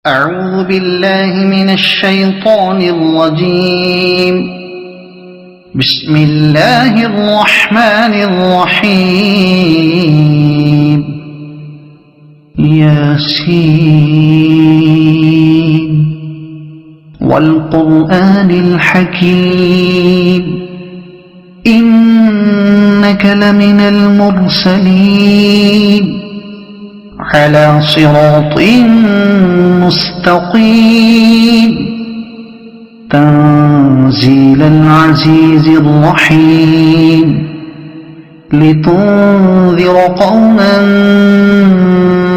أعوذ بالله من الشيطان الرجيم. بسم الله الرحمن الرحيم. ياسين والقرآن الحكيم إنك لمن المرسلين على صراط مستقيم تنزيل العزيز الرحيم لتنذر قوما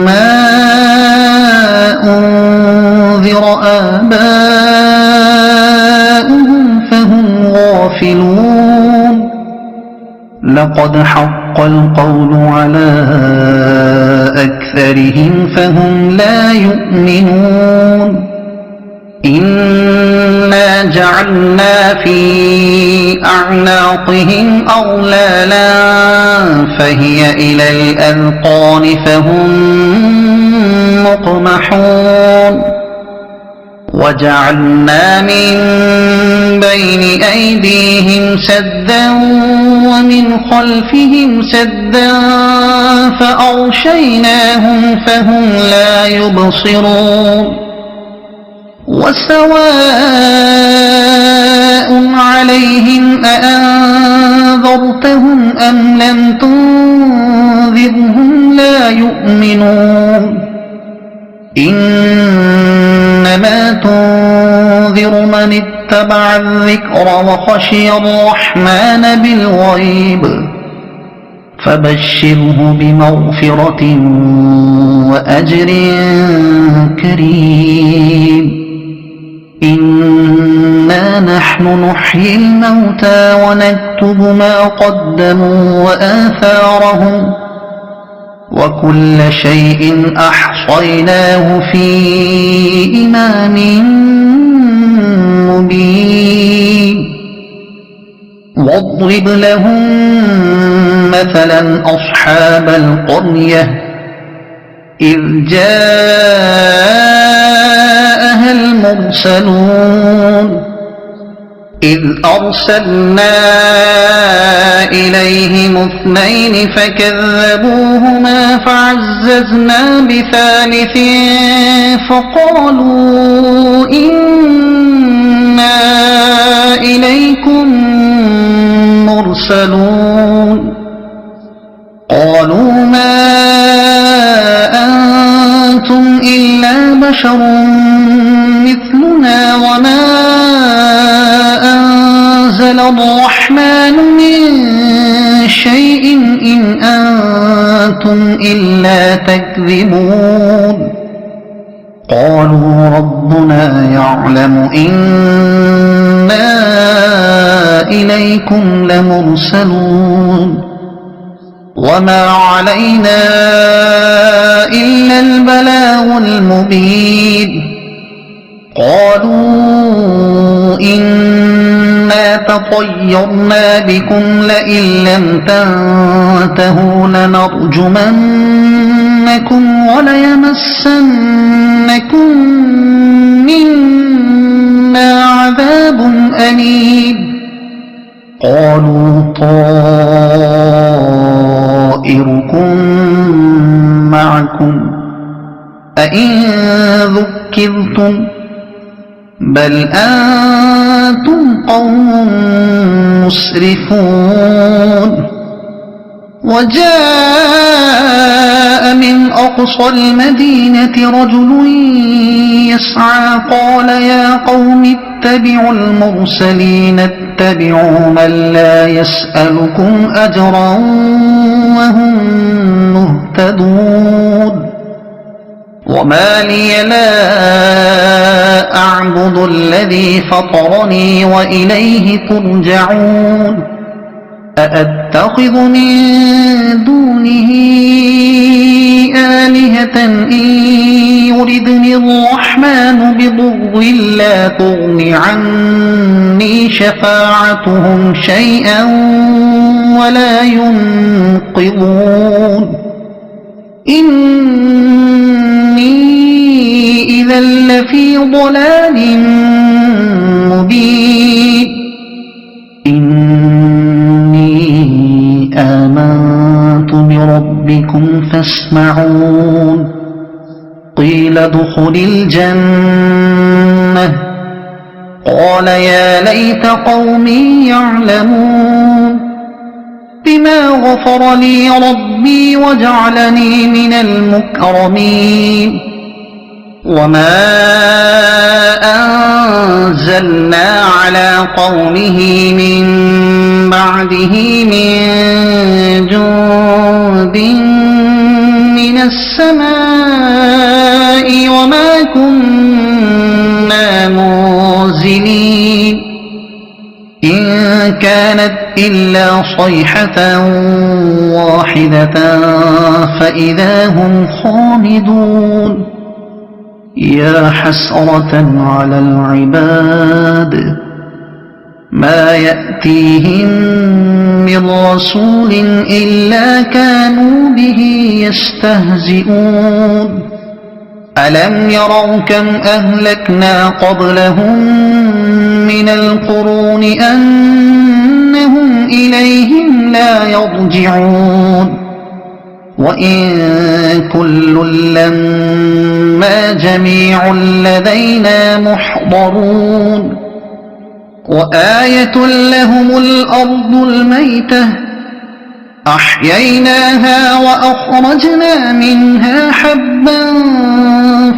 ما أنذر آباؤهم فهم غافلون. لقد حق القول على أكثرهم فهم لا يؤمنون. إنا جعلنا في أعناقهم أغلالا فهي إلى الأذقان فهم مقمحون. وجعلنا من بين أيديهم سدا ومن خلفهم سدا فأغشيناهم فهم لا يبصرون. وسواء عليهم أأنذرتهم أم لم تنذرهم لا يؤمنون. إنما تنذر من اتبع الذكر وخشي الرحمن بالغيب فبشره بمغفرة وأجر كريم. إنا نحن نحيي الموتى ونكتب ما قدموا وآثارهم وكل شيء أحصيناه في إمام مبين. واضرب لهم مثلا أصحاب القرية إذ جاءها المرسلون إذ أرسلنا إليهم اثنين فكذبوهما فعززنا بثالث فقالوا إنا إليكم مرسلون. قالوا ما أنتم إلا بشر مثلنا وما أنزل الرحمن من شيء إن أنتم إلا تكذبون. قالوا ربنا يعلم إنا إليكم لمرسلون وما علينا إلا البلاغ المبين. قالوا إنا تطيرنا بكم لئن لم تنتهوا لنرجمنكم وليمسنكم منا عذاب أليم. قالوا طائركم معكم أئن ذكرتم بل أنتم قوم مسرفون. وجاء من أقصى المدينة رجل يسعى قال يا قوم اتبعوا المرسلين اتبعوا من لا يسألكم أجرا وهم مهتدون. وما لي لا أعبد الذي فطرني وإليه ترجعون. أأتخذ من دونه آلهة إن يردني الرحمن بضر لا تغن عني شفاعتهم شيئا ولا ينقذون. إني إذا لفي ضلال مبين إني آمنت بربكم فاسمعون قيل ادخل الجنة قال يا ليت قومي يعلمون بما غفر لي ربي وجعلني من المكرمين وما أنزلنا على قومه من بعده من جند من السماء وما كنا منزلين إن كانت إلا صيحة واحدة فإذا هم خامدون يا حسرة على العباد ما يأتيهم من رسول إلا كانوا به يستهزئون ألم يروا كم أهلكنا قبلهم من القرون أنهم إليهم لا يرجعون وإن كل لما جميع لدينا محضرون وآية لهم الأرض الميتة أحييناها وأخرجنا منها حبا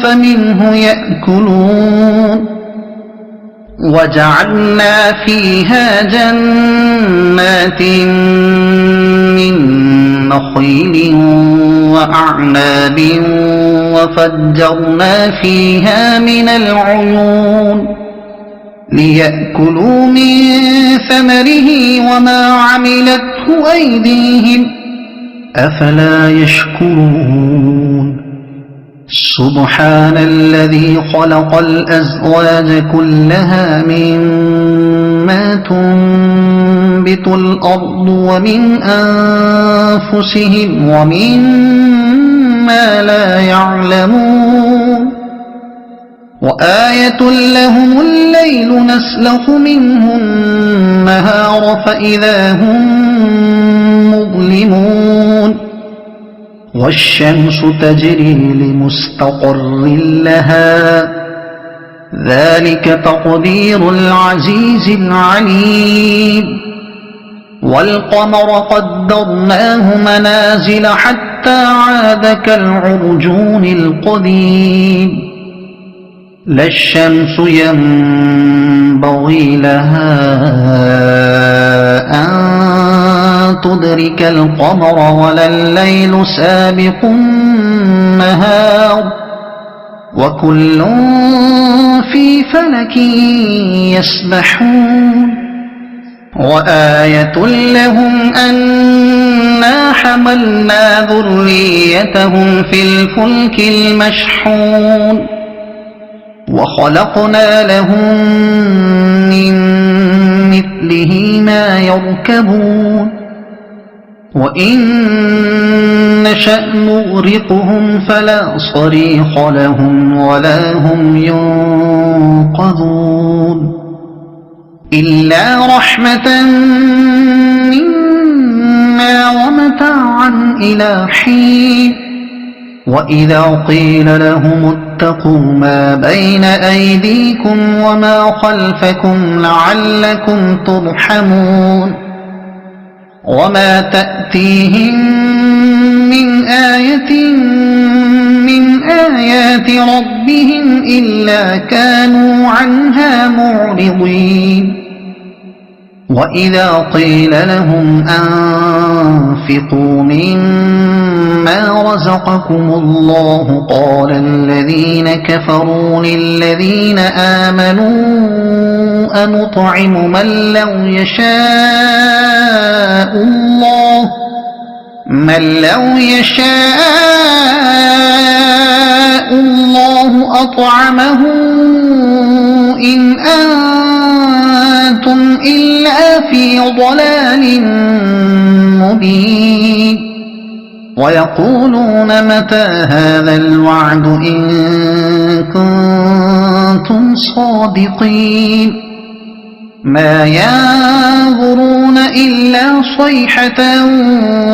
فمنه يأكلون وجعلنا فيها جنات من نخيل وأعناب وفجرنا فيها من العيون ليأكلوا من ثمره وما عملته أيديهم أفلا يشكرون سبحان الذي خلق الأزواج كلها مما تنبت الأرض ومن أنفسهم ومما لا يعلمون وآية لهم الليل نسلخ منه النهار فإذا هم مظلمون والشمس تجري لمستقر لها ذلك تقدير العزيز العليم والقمر قدرناه منازل حتى عاد كالعرجون القديم لا الشمس ينبغي لها أن تدرك القمر ولا الليل سابق النهار وكل في فلك يسبحون وآية لهم أنا حملنا ذريتهم في الفلك المشحون وخلقنا لهم من مثله ما يركبون وإن نشأ نغرقهم فلا صريخ لهم ولا هم ينقذون إلا رحمة منا ومتاعا إلى حين وإذا قيل لهم اتقوا ما بين أيديكم وما خلفكم لعلكم ترحمون وما تأتيهم من آية من آيات ربهم إلا كانوا عنها معرضين وإذا قيل لهم أنفقوا مما رزقكم الله قال الذين كفروا للذين آمنوا أنطعم من لو يشاء الله أطعمه إن أنتم إلا في ضلال مبين ويقولون متى هذا الوعد إن كنتم صادقين ما ينظرون إلا صيحة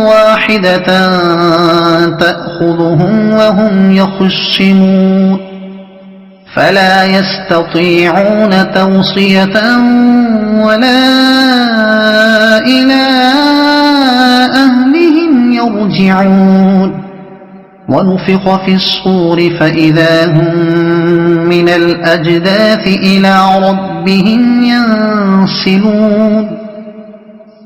واحدة تأخذهم وهم يخصمون فلا يستطيعون توصية ولا إلى أهلهم يرجعون ونفخ في الصور فإذا هم من الأجداث إلى ربهم ينسلون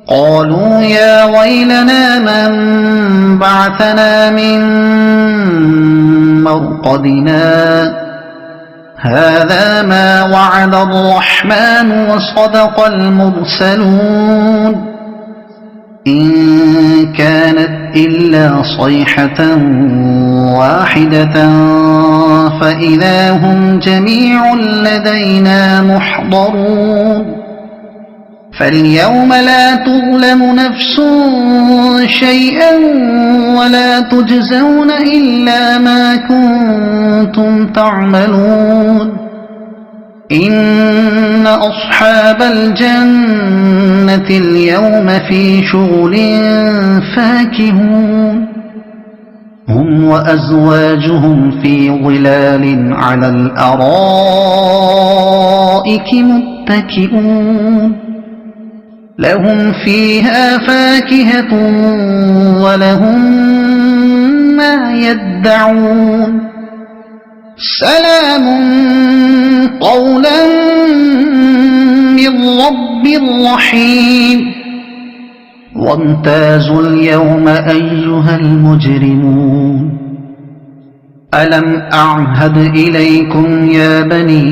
قالوا يا ويلنا من بعثنا من مرقدنا هذا ما وعد الرحمن وصدق المرسلون إن كانت إلا صيحة واحدة فإذا هم جميع لدينا محضرون فاليوم لا تظلم نفس شيئا ولا تجزون إلا ما كنتم تعملون إن أصحاب الجنة اليوم في شغل فاكهون هم وأزواجهم في ظلال على الأرائك متكئون لهم فيها فاكهة ولهم ما يدعون سلام قولا من رب رحيم وامتازوا اليوم أيها المجرمون ألم أعهد إليكم يا بني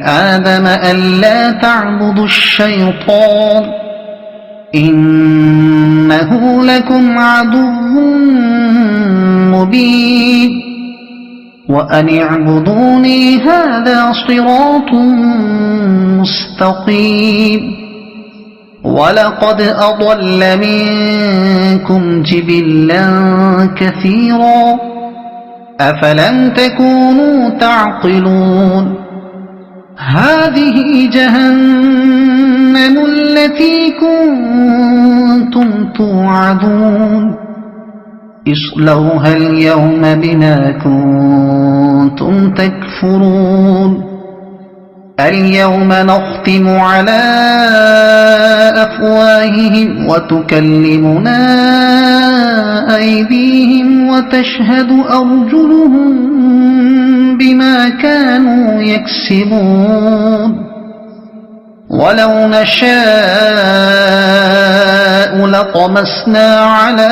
آدم ألا تعبدوا الشيطان إنه لكم عدو مبين وأن اعبدوني هذا صراط مستقيم ولقد أضل منكم جبلا كثيرا أفلم تكونوا تعقلون هذه جهنم التي كنتم توعدون اصلوها اليوم بما كنتم تكفرون اليوم نختم على أفواههم وتكلمنا أيديهم وتشهد أرجلهم بما كانوا يكسبون ولو نشاء لطمسنا على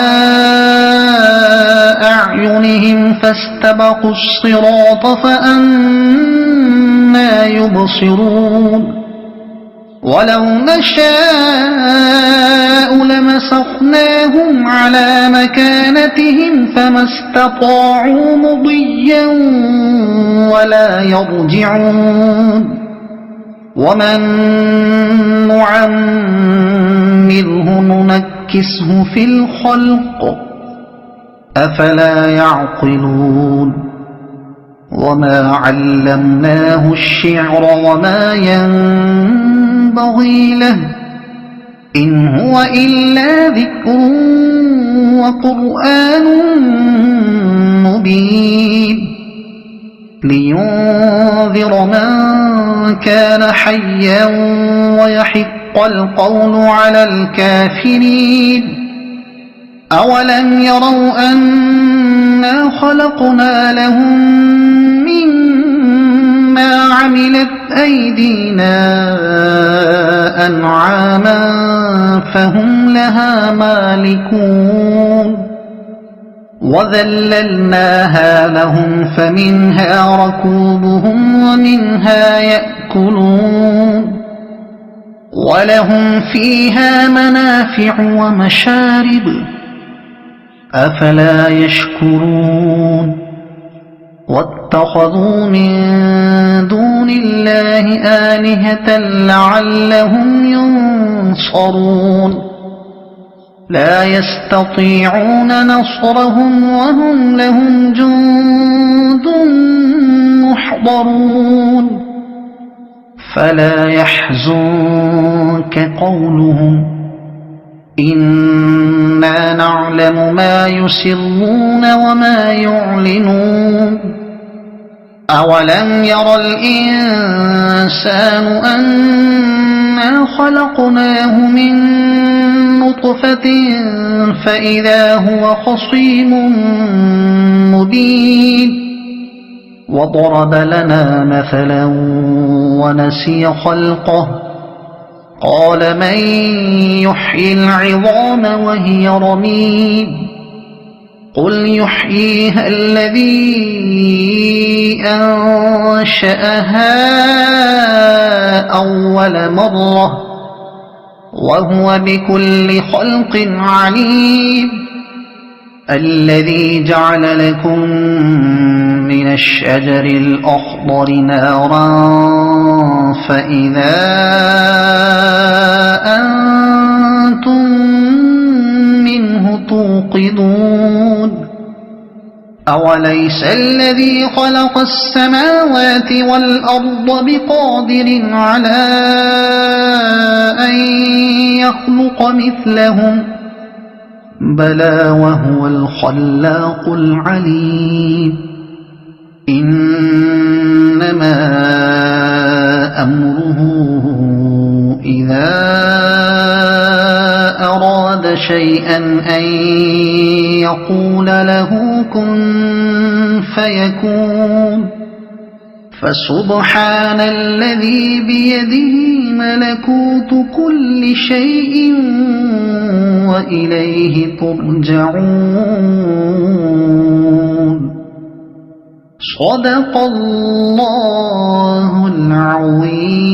أعينهم فاستبقوا الصراط فأنى يبصرون ولو نشاء لمسخناهم على مكانتهم فما استطاعوا مضيا ولا يرجعون ومن نعمره ننكسه في الخلق أفلا يعقلون وما علمناه الشعر وما ينبغي له إن هو إلا ذكر وقرآن مبين لينذر من كان حيا ويحق القول على الكافرين أولم يروا أنا خلقنا لهم مما عملت أيدينا أنعاما فهم لها مالكون وذللناها لهم فمنها ركوبهم ومنها يأكلون ولهم فيها منافع ومشارب أفلا يشكرون واتخذوا من دون الله آلهة لعلهم ينصرون لا يستطيعون نصرهم وهم لهم جند محضرون يحضرون فلا يحزنك قولهم إنا نعلم ما يسرون وما يعلنون أولم ير الإنسان أنا خلقناه من نطفة فإذا هو خصيم مبين وضرب لنا مثلا ونسي خلقه قال من يحيي العظام وهي رميم قل يحييها الذي أنشأها أول مرة وهو بكل خلق عليم الذي جعل لكم من الشجر الأخضر نارا فإذا أنتم منه توقدون أوليس الذي خلق السماوات والأرض بقادر على أن يخلق مثلهم بلى وهو الخلاق العليم إنما أمره إذا أراد شيئا أن يقول له كن فيكون فسبحان الذي بيده ملكوت كل شيء وإليه ترجعون صدق الله العظيم.